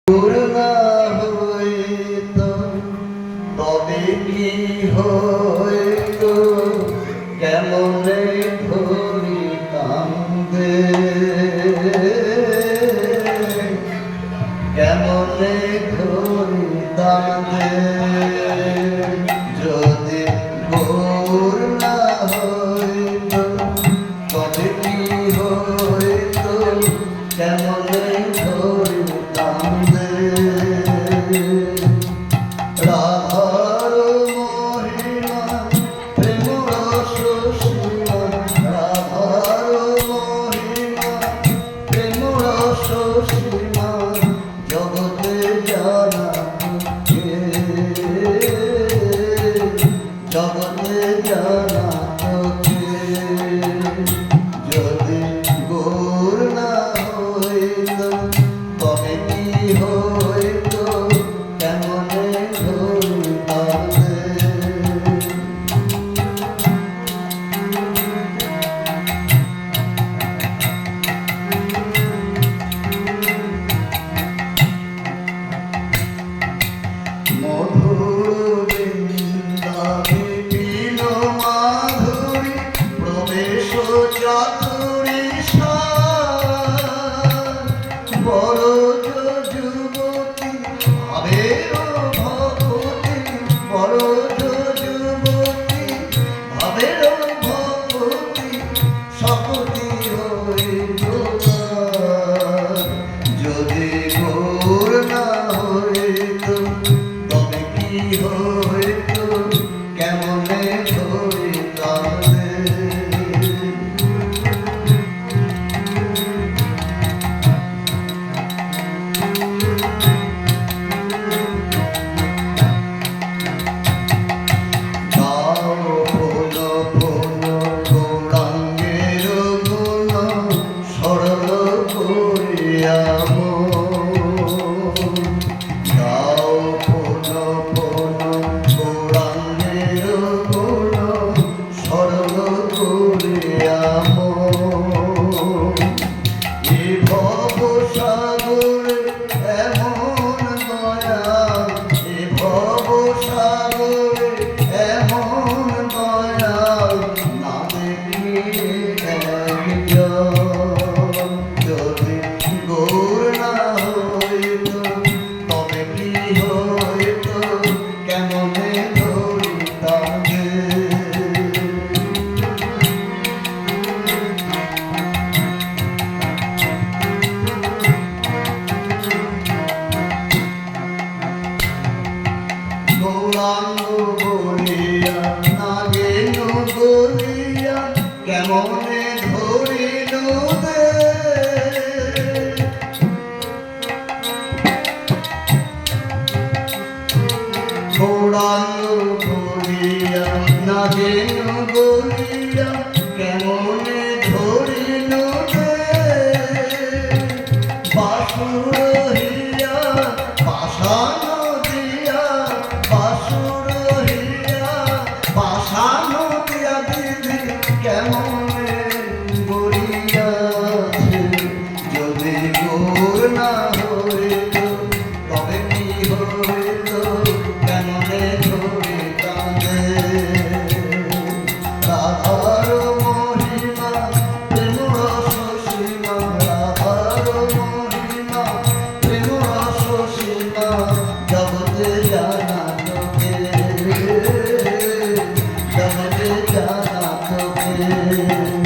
করুণা হইতো তবে কি হইতো কেমনে ধরিতাম দে কেমনে ধরিতাম দে যদি করুণা হইতো তবে কি হইতো কেমনে ধরিতাম দে রাধার মহিমা প্রেম রস সীমা রাধার মহিমা প্রেম রস সীমা জগতে জানা কে জগতে জানা কে যদি গোর না হইতো তবে কি হইতো কেমনে ধরিতাম দে মধুর বৃন্দাবে বিপিন মাধুরী প্রবেশ চাতুরী বড় যুবতী ভাবের ভগবতী বড় যুবতী ভাবের ভগবতী শপথি হইল যদি গোর না হইতো তবে কি হইতো কেমনে ধরিতাম দে বলিয়া নাগেন বলিয়া কেমনে ধরিল দে গৌরাঙ্গ বলিয়া নাগেন বলিয়া কেমনে ধরিল দে বাসুর হিয়া পাষাণ কেমনে গড়িয়াছে যদি গোর না হইতো তবে কি হইতো কেমনে ধরিতাম দে রাধার মহিমা প্রেম রস সীমা রাধার মহিমা প্রেম রস সীমা জগতে জানা তোকে জগতে জানা তোকে